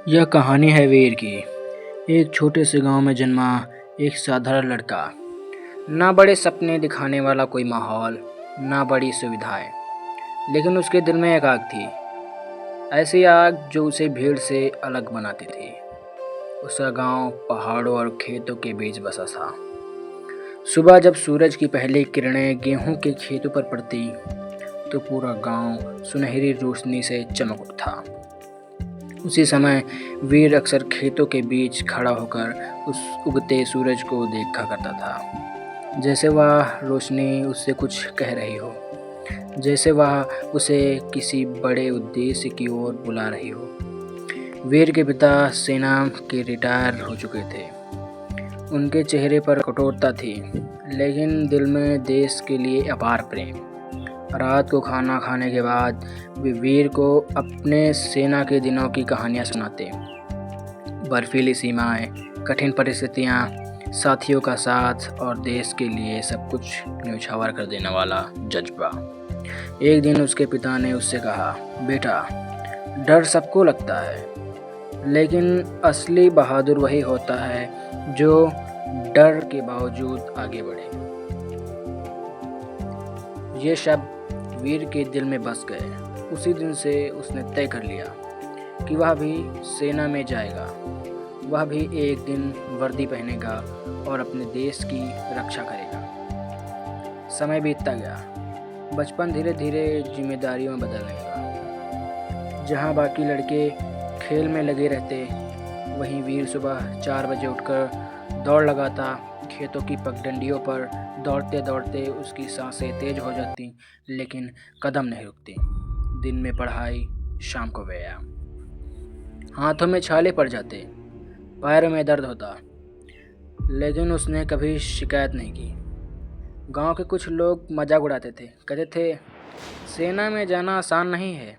यह कहानी है वीर की। एक छोटे से गांव में जन्मा एक साधारण लड़का। ना बड़े सपने दिखाने वाला कोई माहौल, ना बड़ी सुविधाएं, लेकिन उसके दिल में एक आग थी। ऐसी आग जो उसे भीड़ से अलग बनाती थी। उसका गांव पहाड़ों और खेतों के बीच बसा था। सुबह जब सूरज की पहली किरणें गेहूं के खेतों पर पड़ती तो पूरा गांव सुनहरी रोशनी से चमक उठता। उसी समय वीर अक्सर खेतों के बीच खड़ा होकर उस उगते सूरज को देखा करता था, जैसे वह रोशनी उससे कुछ कह रही हो, जैसे वह उसे किसी बड़े उद्देश्य की ओर बुला रही हो। वीर के पिता सेना के रिटायर हो चुके थे। उनके चेहरे पर कठोरता थी, लेकिन दिल में देश के लिए अपार प्रेम। रात को खाना खाने के बाद वे वीर को अपने सेना के दिनों की कहानियां सुनाते। बर्फीली सीमाएं, कठिन परिस्थितियां, साथियों का साथ और देश के लिए सब कुछ न्यौछावर कर देने वाला जज्बा। एक दिन उसके पिता ने उससे कहा, बेटा, डर सबको लगता है, लेकिन असली बहादुर वही होता है जो डर के बावजूद आगे बढ़े। ये शब्द वीर के दिल में बस गए। उसी दिन से उसने तय कर लिया कि वह भी सेना में जाएगा। वह भी एक दिन वर्दी पहनेगा और अपने देश की रक्षा करेगा। समय बीतता गया। बचपन धीरे धीरे जिम्मेदारियों में बदलने लगा। जहाँ बाकी लड़के खेल में लगे रहते, वहीं वीर सुबह 4 बजे उठकर दौड़ लगाता। खेतों की पगडंडियों पर दौड़ते दौड़ते उसकी सांसें तेज हो जाती, लेकिन कदम नहीं रुकती। दिन में पढ़ाई, शाम को व्यायाम। हाथों में छाले पड़ जाते, पैरों में दर्द होता, लेकिन उसने कभी शिकायत नहीं की। गांव के कुछ लोग मजाक उड़ाते थे, कहते थे सेना में जाना आसान नहीं है,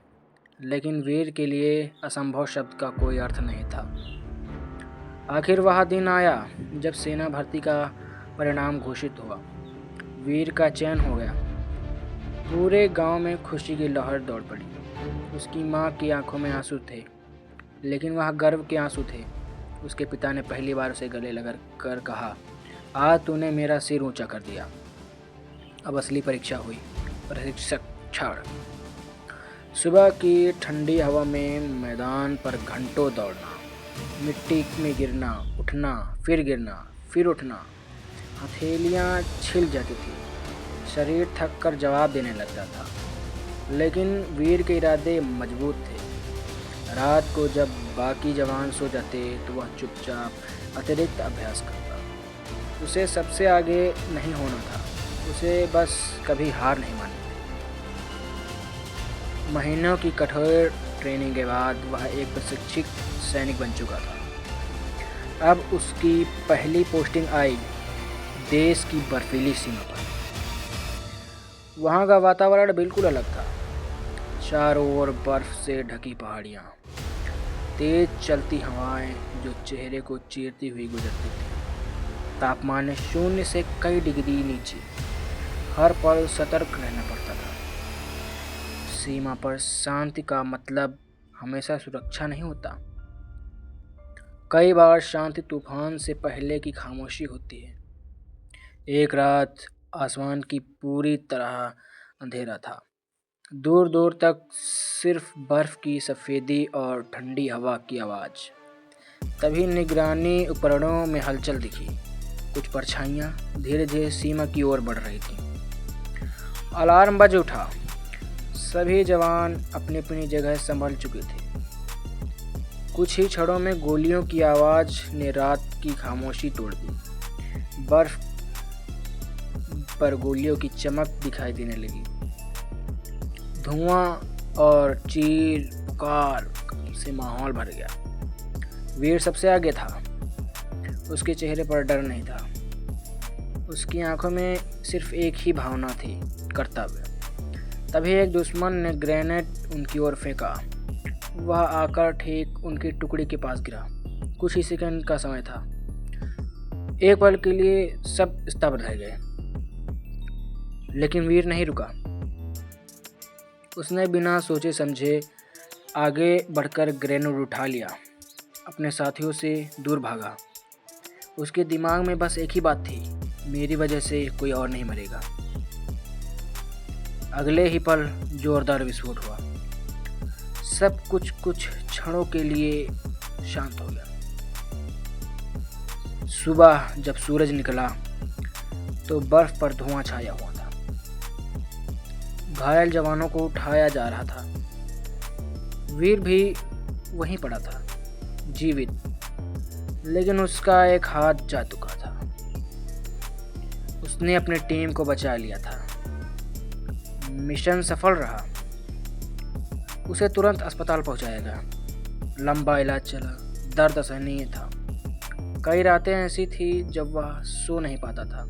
लेकिन वीर के लिए असंभव शब्द का कोई अर्थ नहीं था। आखिर वह दिन आया जब सेना भर्ती का परिणाम घोषित हुआ। वीर का चयन हो गया। पूरे गांव में खुशी की लहर दौड़ पड़ी। उसकी माँ की आंखों में आंसू थे, लेकिन वह गर्व के आंसू थे। उसके पिता ने पहली बार उसे गले लगाकर कहा, आज तूने मेरा सिर ऊंचा कर दिया। अब असली परीक्षा हुई। प्रशिक्षण। सुबह की ठंडी हवा में मैदान पर घंटों दौड़ना, मिट्टी में गिरना, उठना, फिर गिरना, फिर उठना। हथेलियाँ छिल जाती थी, शरीर थक कर जवाब देने लगता था, लेकिन वीर के इरादे मजबूत थे। रात को जब बाकी जवान सो जाते तो वह चुपचाप अतिरिक्त अभ्यास करता। उसे सबसे आगे नहीं होना था, उसे बस कभी हार नहीं माननी थी। महीनों की कठोर ट्रेनिंग के बाद वह एक प्रशिक्षित सैनिक बन चुका था। अब उसकी पहली पोस्टिंग आई देश की बर्फीली सीमा पर। वहाँ का वातावरण बिल्कुल अलग था। चारों ओर बर्फ से ढकी पहाड़ियाँ, तेज चलती हवाएं जो चेहरे को चीरती हुई गुजरती थी। तापमान 0 से कई डिग्री नीचे। हर पल सतर्क रहना पड़ता था। सीमा पर शांति का मतलब हमेशा सुरक्षा नहीं होता। कई बार शांति तूफान से पहले की खामोशी होती है। एक रात आसमान की पूरी तरह अंधेरा था। दूर दूर तक सिर्फ बर्फ की सफ़ेदी और ठंडी हवा की आवाज़। तभी निगरानी उपकरणों में हलचल दिखी। कुछ परछाइयाँ धीरे धीरे सीमा की ओर बढ़ रही थीं। अलार्म बज उठा। सभी जवान अपनी अपनी जगह संभल चुके थे। कुछ ही क्षणों में गोलियों की आवाज़ ने रात की खामोशी तोड़ दी। बर्फ पर गोलियों की चमक दिखाई देने लगी। धुआं और चीर पुकार से माहौल भर गया। वीर सबसे आगे था। उसके चेहरे पर डर नहीं था। उसकी आंखों में सिर्फ एक ही भावना थी, कर्तव्य। तभी एक दुश्मन ने ग्रेनेड उनकी ओर फेंका। वह आकर ठीक उनकी टुकड़ी के पास गिरा। कुछ ही सेकंड का समय था। एक पल के लिए सब स्तब्ध रह गए, लेकिन वीर नहीं रुका। उसने बिना सोचे समझे आगे बढ़कर ग्रेनेड उठा लिया। अपने साथियों से दूर भागा। उसके दिमाग में बस एक ही बात थी, मेरी वजह से कोई और नहीं मरेगा। अगले ही पल जोरदार विस्फोट हुआ। सब कुछ कुछ क्षणों के लिए शांत हो गया। सुबह जब सूरज निकला तो बर्फ पर धुआं छाया हुआ था। घायल जवानों को उठाया जा रहा था। वीर भी वहीं पड़ा था, जीवित, लेकिन उसका एक हाथ जा चुका था। उसने अपनी टीम को बचा लिया था। मिशन सफल रहा। उसे तुरंत अस्पताल पहुंचाया गया। लंबा इलाज चला, दर्द असहनीय था। कई रातें ऐसी थी जब वह सो नहीं पाता था,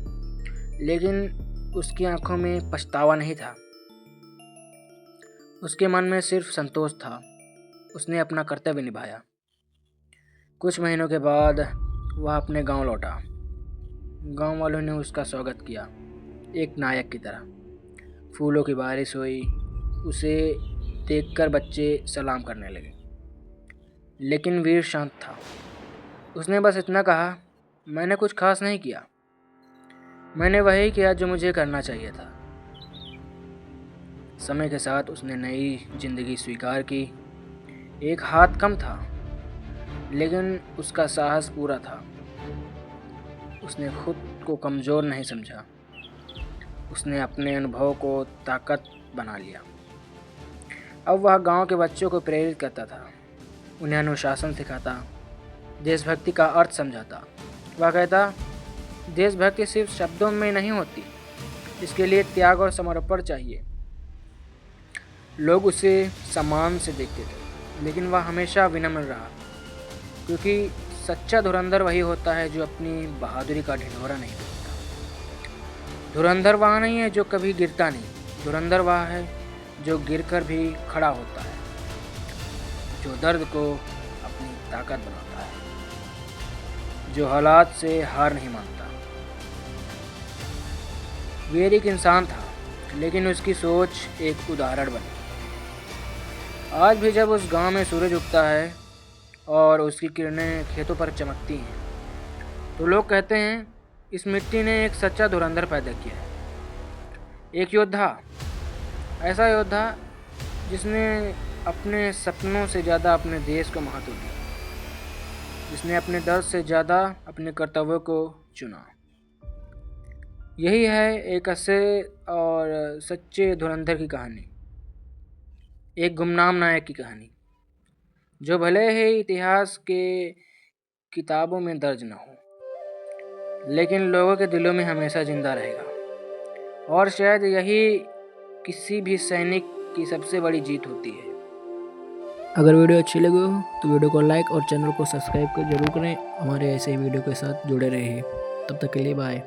लेकिन उसकी आंखों में पछतावा नहीं था। उसके मन में सिर्फ संतोष था। उसने अपना कर्तव्य निभाया। कुछ महीनों के बाद वह अपने गांव लौटा। गांव वालों ने उसका स्वागत किया, एक नायक की तरह। फूलों की बारिश हुई। उसे देखकर बच्चे सलाम करने लगे। लेकिन वीर शांत था। उसने बस इतना कहा, मैंने कुछ खास नहीं किया। मैंने वही किया जो मुझे करना चाहिए था। समय के साथ उसने नई जिंदगी स्वीकार की। एक हाथ कम था, लेकिन उसका साहस पूरा था। उसने खुद को कमज़ोर नहीं समझा। उसने अपने अनुभव को ताकत बना लिया। अब वह गांव के बच्चों को प्रेरित करता था, उन्हें अनुशासन सिखाता, देशभक्ति का अर्थ समझाता। वह कहता, देशभक्ति सिर्फ शब्दों में नहीं होती, इसके लिए त्याग और समर्पण चाहिए। लोग उसे सम्मान से देखते थे, लेकिन वह हमेशा विनम्र रहा, क्योंकि सच्चा धुरंधर वही होता है जो अपनी बहादुरी का ढिंढोरा नहीं पीटता। धुरंधर वह नहीं है जो कभी गिरता नहीं। धुरंधर वह है जो गिरकर भी खड़ा होता है, जो दर्द को अपनी ताकत बनाता है, जो हालात से हार नहीं मानता। वीर एक इंसान था, लेकिन उसकी सोच एक उदाहरण बनी। आज भी जब उस गांव में सूरज उगता है और उसकी किरणें खेतों पर चमकती हैं, तो लोग कहते हैं, इस मिट्टी ने एक सच्चा धुरंधर पैदा किया है। एक योद्धा, ऐसा योद्धा जिसने अपने सपनों से ज़्यादा अपने देश को महत्व दिया, जिसने अपने दर्द से ज़्यादा अपने कर्तव्यों को चुना। यही है एक असली और सच्चे धुरंधर की कहानी, एक गुमनाम नायक की कहानी, जो भले ही इतिहास के किताबों में दर्ज न हो, लेकिन लोगों के दिलों में हमेशा जिंदा रहेगा। और शायद यही किसी भी सैनिक की सबसे बड़ी जीत होती है। अगर वीडियो अच्छी लगी हो तो वीडियो को लाइक और चैनल को सब्सक्राइब कर जरूर करें। हमारे ऐसे ही वीडियो के साथ जुड़े रहिए। तब तक के लिए बाय।